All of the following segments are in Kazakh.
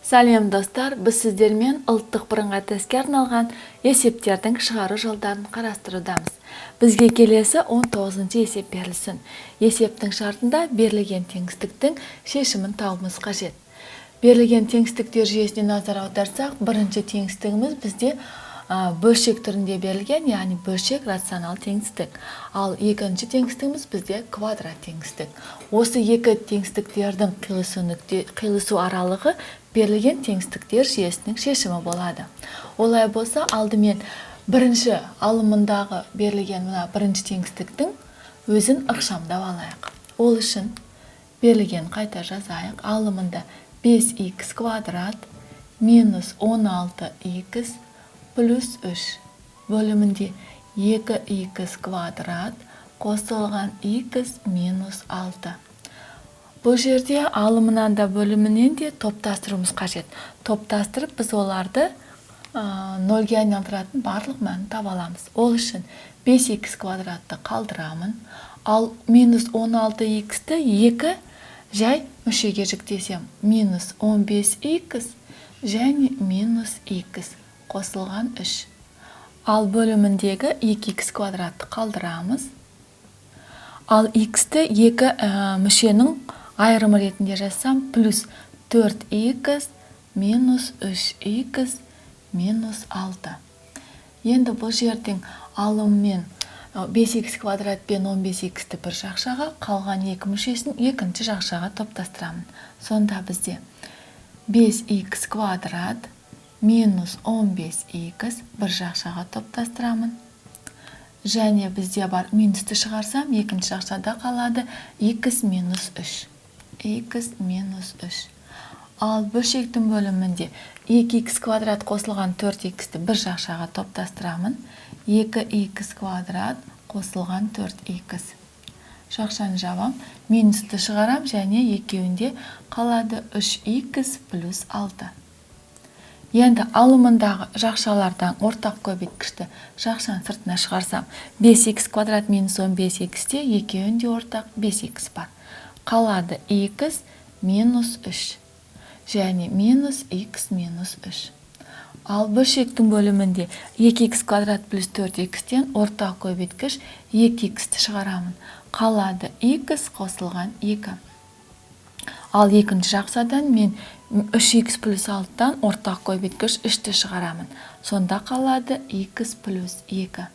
Сәлем достар, біз сіздермен ұлттық бірыңғай тестке арналған есептердің шығару жолдарын қарастырудамыз. Бізге келесі 19-шы есеп берілсін. Есептің шартында берілген теңістіктің шешімін табуымыз қажет. Берілген теңістіктер жүйесіне назар аударсақ, бірінші теңістігіміз бізде бөлшек түрінде берілген, яғни бөлшек рационал теңістік. Ал екінші теңістігіміз бізде квадрат теңістік. Осы екі теңістіктердің қиылысу аралығы берілген теңістіктер жүйесінің шешімі болады. Олай болса, алдымен бірінші алымындағы берілген бірінші теңістіктің өзін ықшамдап алайық. Ол үшін берілген қайта жазайық. Алымында 5х квадрат минус 16х плюс 3 бөлімінде 2х квадрат қосылған х минус 6. Бұл жерде алымынан да бөлімінен де топтастыруымыз қажет. Топтастырып біз оларды нөлге айналдыратын барлық мәнін таба аламыз. Ол үшін 5х квадратты қалдырамын. Ал минус 16х-ті 2 жай мүшеге жүктесем. Минус 15х және минус х қосылған 3. Ал бөліміндегі 2х квадратты қалдырамыз. Ал х-ті 2 мүшенің айырымы ретінде жазсам, плюс 4х минус 3х минус 6. Енді бұл жердің алыммен 5х квадрат пен 15х-ті бір жақшаға, қалған екі мүшесін екінші жақшаға топтастырамын. Сонда бізде 5х квадрат минус 15х бір жақшаға топтастырамын. Және бізде бар минусты шығарсам, екінші жақшада қалады х минус 3. х минус 3. Ал бөлшектің бөлімінде 2х квадрат қосылған 4х-ті бір жақшаға топтастырамын. 2х квадрат қосылған 4х. Жақшаны жабам, минусты шығарам және екеуінде қалады 3х плюс 6. Енді алымындағы жақшалардан ортақ көбейткішті жақшаның сыртына шығарсам, 5х квадрат минус 15х-те екеуінде ортақ 5х бар. Қалады х минус 3 және минус х минус 3. Ал бөлшектің бөлімінде 2х квадрат плюс 4х-тен ортақ көбейткіш 2х-ті шығарамын. Қалады х қосылған 2. Ал екінші жақшадан мен 3х плюс 6-тан ортақ көбейткіш 3-ті шығарамын. Сонда қалады х плюс 2.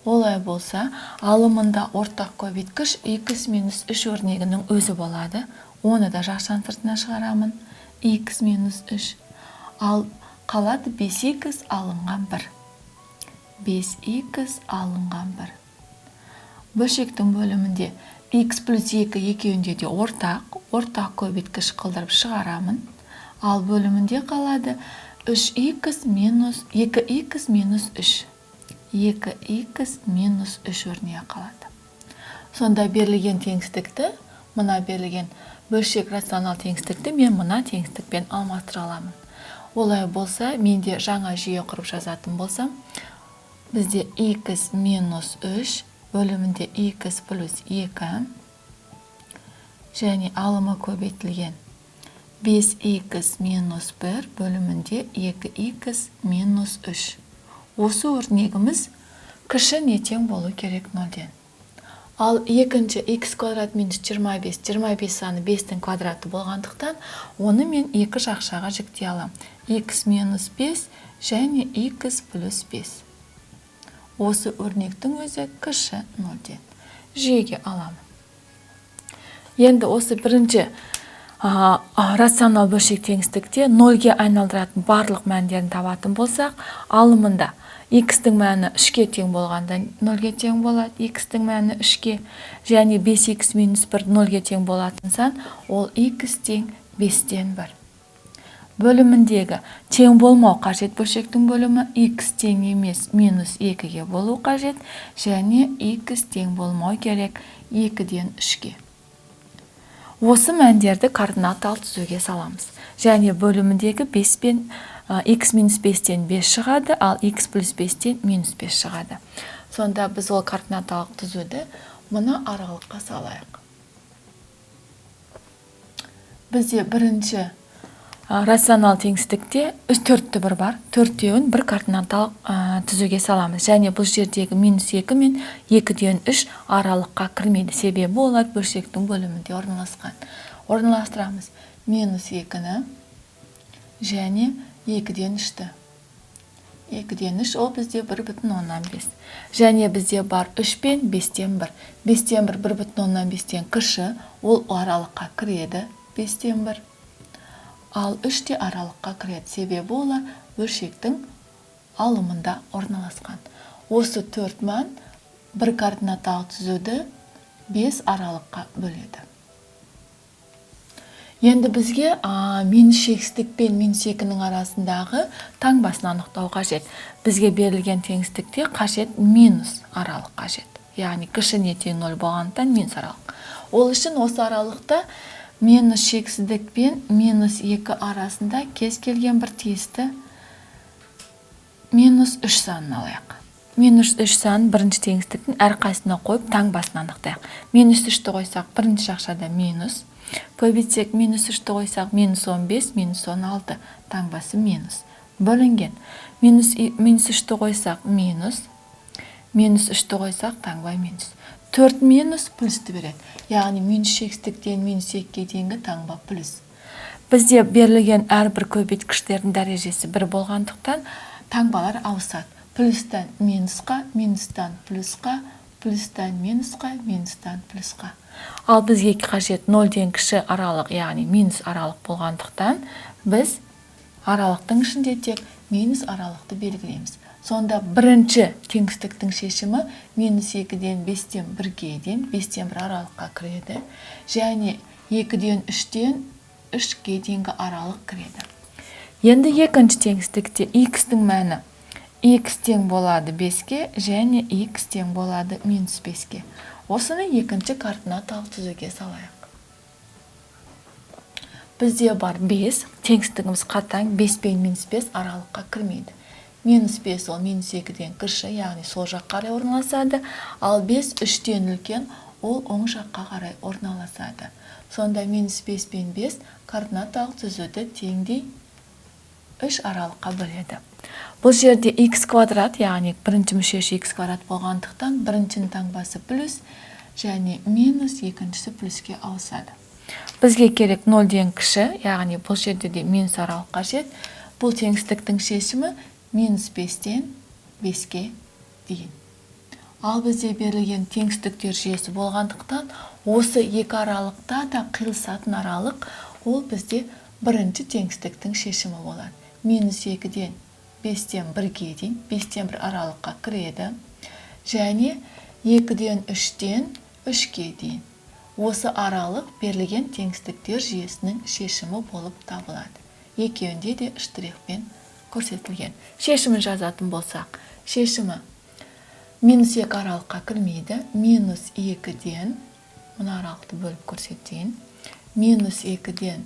Олай болса, алымында ортақ көбейткіш х минус 3 өрнегінің өзі болады. Оны да жақшаның сыртына шығарамын. х минус 3. Ал қалады 5х алынған 1. 5х алынған 1. Бөлшектің бөлімінде х плюс 2 екеуінде де ортақ көбейткіш қылдырып шығарамын. Ал бөлімінде қалады 2х минус 3. 2х минус 3 өрнегі қалады. Сонда берілген теңістікті, мына берілген бөлшек рационал теңістікті мен мына теңістікпен алмастыра аламын. Олай болса, менде жаңа жүйе құрып жазатын болсам, бізде х минус 3 бөлімінде х плюс 2 және алымы көбейтілген 5х минус 1 бөлімінде 2х минус 3. Осы өрнегіміз кіші не тең болу керек 0-ден. Ал екінші х квадрат минус 25, 25 саны 5-тің квадраты болғандықтан, оны мен екі жақшаға жүктей алам. х минус 5 және х плюс 5. Осы өрнектің өзі кіші 0-ден. Жүйеге аламын. Енді осы бірінші рационал бөлшек теңістікте 0-ге айналдыратын барлық мәндерін табатын болсақ, алымында х-тің мәні 3-ке тең болғанда 0-ге тең болады, х-тің мәні 3-ке, және 5х минус 1 0-ге тең болатын сан, ол х тең 5-тен 1. Бөліміндегі тең болмау қажет бөлшектің бөлімі х тең емес минус 2-ге болу қажет, және х тең болмау керек 2-ден 3-ге. Осы мәндерді координаталы түзуге саламыз. Және бөліміндегі 5 пен х минус 5-тен 5 шығады, ал х плюс 5-тен минус 5 шығады. Сонда біз ол координаталық түзуді мұны аралыққа салайық. Бізде бірінші Рационал теңсіздікте 4 бір бар. 4-теуін бір координаталық түзуге саламыз. Және бұл жердегі -2 мен 2-3 аралыққа кірмейді. Себебі олар бөлшектің бөлімінде орналасқан. Орналастырамыз. -2-ні және 2-3-ті. 2-3 ол бізде 1,5. Және бізде бар 3 пен 5-тен 1. 5-тен 1, 1,5-тен кіші, ол аралыққа кіреді 5-тен 1. Ал 3 те аралыққа кіреді. Себебі олар бөлшектің алымында орналасқан. Осы 4 мән бір координаталық түзуді 5 аралыққа бөледі. Енді бізге -шексіздік пен -2-нің арасындағы таңбасын анықтау қажет. Бізге берілген теңсіздікте қажет минус аралық қажет. Яғни кішіне тең 0 болғандықтан минус аралық. Ол үшін осы аралықта -шексіздік пен -2 арасында кез келген бір тиісті -3 санын алайық. -3 санын бірінші теңсіздіктің әрқайсысына қойып таңбасын анықтайық. -3-ті қойсақ бірінші жақшада минус. Көбейтсек -3-ті қойсақ -15, -16, таңбасы минус. Бөлінген. -3-ті қойсақ минус. -3-ті қойсақ таңба минус. 4 минус плюсті береді. Яғни -шексіздіктен -2-ге дейінгі таңба плюс. Бізде берілген әрбір көбейткіштердің дәрежесі 1 болғандықтан таңбалар ауысады. Плюстан минусқа, минустан плюсқа, плюстан минусқа, минустан плюсқа. Ал бізге қажет 0-ден кіші аралық, яғни минус аралық болғандықтан біз аралықтың ішінде тек минус аралықты белгілейміз. Сонда бірінші теңсіздіктің шешімі -2-ден 5-тен 1-ге дейін 5-тен 1 аралыққа кіреді. Және 2-ден 3-тен 3-ге дейінгі аралық кіреді. Енді екінші теңсіздікте x-тің мәні x тең болады 5-ге және x тең болады -5-ге. Осыны екінші координаталық түзуге салайық. Бізде бар 5, теңсіздігіміз қатаң, 5 пен -5 аралыққа кірмейді. -5 ол -2-ден кіші, яғни сол жаққа қарай орналасады, ал 5 3-тен үлкен, ол оң жаққа қарай орналасады. Сонда -5 пен 5 координаталық түзуді теңдей 3 аралыққа бөледі. Бұл жерде x квадрат, яғни бірінші мүшесі x квадрат болғандықтан біріншінің таңбасы плюс және минус, екіншісі плюске ауысады. Бізге керек 0-ден кіші, яғни бұл жерде де минус аралық қажет. Бұл теңсіздіктің шешімі -5-тен 5-ге дейін. Ал бізде берілген теңсіздіктер жүйесі болғандықтан осы екі аралықта да қиылысатын аралық, ол бізде бірінші теңсіздіктің шешімі болады. -2-ден 5-тен 1-ге дейін, 5-тен 1 аралыққа кіреді. Және 2-ден 3-тен 3-ге дейін. Осы аралық берілген теңсіздіктер жүйесінің шешімі болып табылады. Екеуінде де штрихпен көрсетілген. Шешімін жазатын болсақ, шешімі -2 аралыққа кірмейді. -2-ден, мұны аралықты бөліп көрсетейін. -2-ден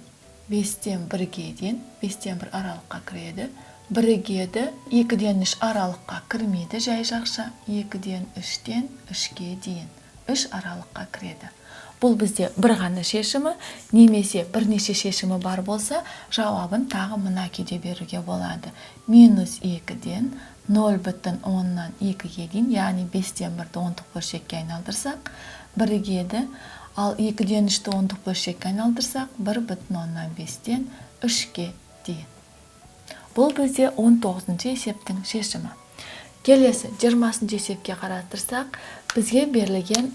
5-тен 1-ге дейін, 5-тен 1 аралыққа кіреді. 1-ге де 2-ден 3 аралыққа кірмейді, жай жақша. 2-ден 3-тен 3-ге дейін 3 аралыққа кіреді. Бұл бізде бір ғана шешімі, немесе бірнеше шешімі бар болса, жауабын тағы мына күйде беруге болады. -2-ден 0,2-ге дейін, яғни 5-тен 1-ді ондық бөлшекке айналдырсақ, 1-ге де, ал 2-ден 3-ді ондық бөлшекке айналдырсақ, 1,5-тен 3-ге дейін. Бұл бізде 19-шы есептің шешімі. Келесі 20-шы есепке қарастырсақ, бізге берілген,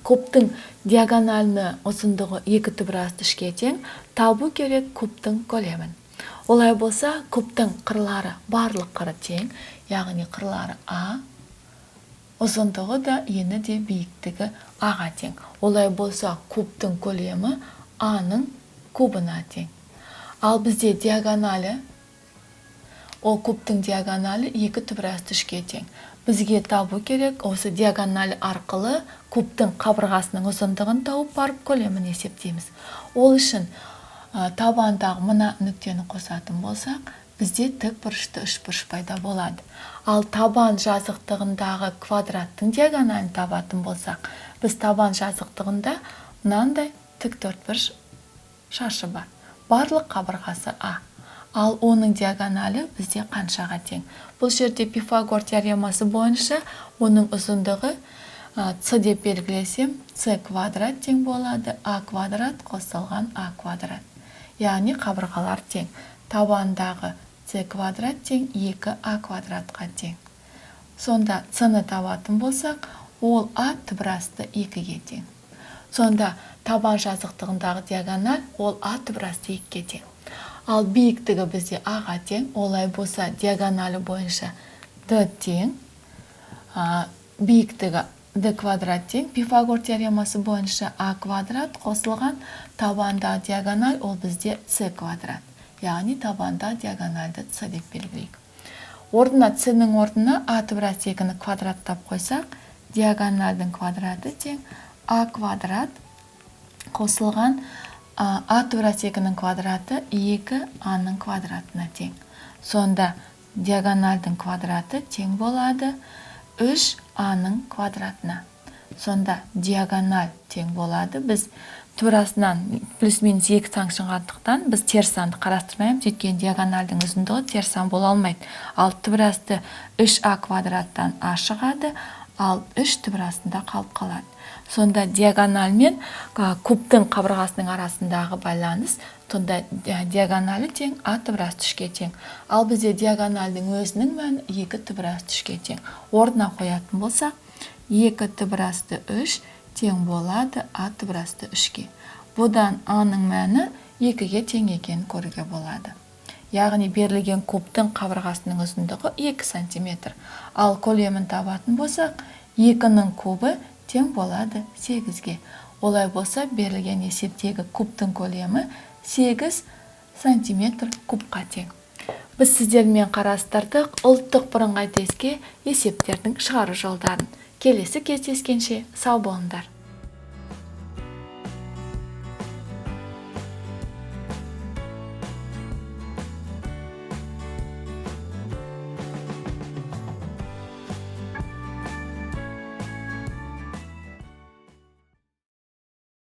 кубтың диагоналыны ұзындығы 2 түбірасты 3-ге тең, табу керек кубтың көлемін. Олай болса, кубтың қырлары барлық қыры тең, яғни қырлары А, ұзындығы да, ені де биіктігі А-ға тең. Олай болса, кубтың көлемі А-ның кубына тең. Ал бізде диагоналі, ол кубтың диагоналі 2 түбірасты 3-ге тең. Бізге табу керек, осы диагональ арқылы кубтың қабырғасының ұзындығын тауып барып көлемін есептейміз. Ол үшін табандағы мына нүктені қосатын болсақ, бізде тік бұрышты үшбұрыш пайда болады. Ал табан жазықтығындағы квадраттың диагоналін табатын болсақ, біз табан жазықтығында мынандай тік төртбұрыш шаршы бар. барлық қабырғасы А. Ал оның диагоналі бізде қаншаға тең? Бұл жерде Пифагор теоремасы бойынша оның ұзындығы С деп белгілесем, С квадрат тең болады, А квадрат қосылған А квадрат. Яғни қабырғалар тең. Табандағы С квадрат тең 2А квадратқа тең. Сонда С-ны табатын болсақ, ол А түбірасты 2-ге тең. Сонда табан жазықтығындағы диагональ ол А түбірасты 2-ге тең. Ал биіктігі бізде А-ға тең, олай болса диагоналі бойынша Д тең, биіктігі Д квадрат тең, Пифагор теоремасы бойынша А квадрат қосылған табанда диагональ ол бізде С квадрат. Яғни табанда диагональды С деп белгілейік. Ордына С-нің ордына А түбірасты 2-ні квадраттап қойсақ, диагональдың квадраты тең А квадрат қосылған А түбірасты 2-ның квадраты 2А-ның квадратына тең. Сонда диагональдың квадраты тең болады 3А-ның квадратына. Сонда диагональ тең болады. Біз түбірасынан плюс-минус 2 сан шығатықтан біз теріс санды қарастырмаймыз. Өйткені диагональдың ұзындығы теріс сан бола алмайды. Ал түбірасты 3А квадраттан А шығады, ал 3 түбірасында қалып қалады. Сонда диагональ мен кубтың қабырғасының арасындағы байланыс, сонда диагоналі тең А түбірасты 3-ке тең. Ал бізде диагональдың өзінің мәні 2 түбірасты 3-ке тең. Орнына қоятын болсақ, 2 түбірасты 3 тең болады А түбірасты 3-ке. Бұдан А-ның мәні 2-ге тең екенін көруге болады. Яғни берілген кубтың қабырғасының ұзындығы 2 см. Ал көлемін табатын болсақ, 2-ның кубы тең болады 8-ге. Олай болса, берілген есептегі кубтың көлемі 8 см кубқа тең. Біз сіздермен қарастырдық ұлттық бірыңғай тестке есептердің шығару жолдарын. Келесі кездескенше сау болыңдар.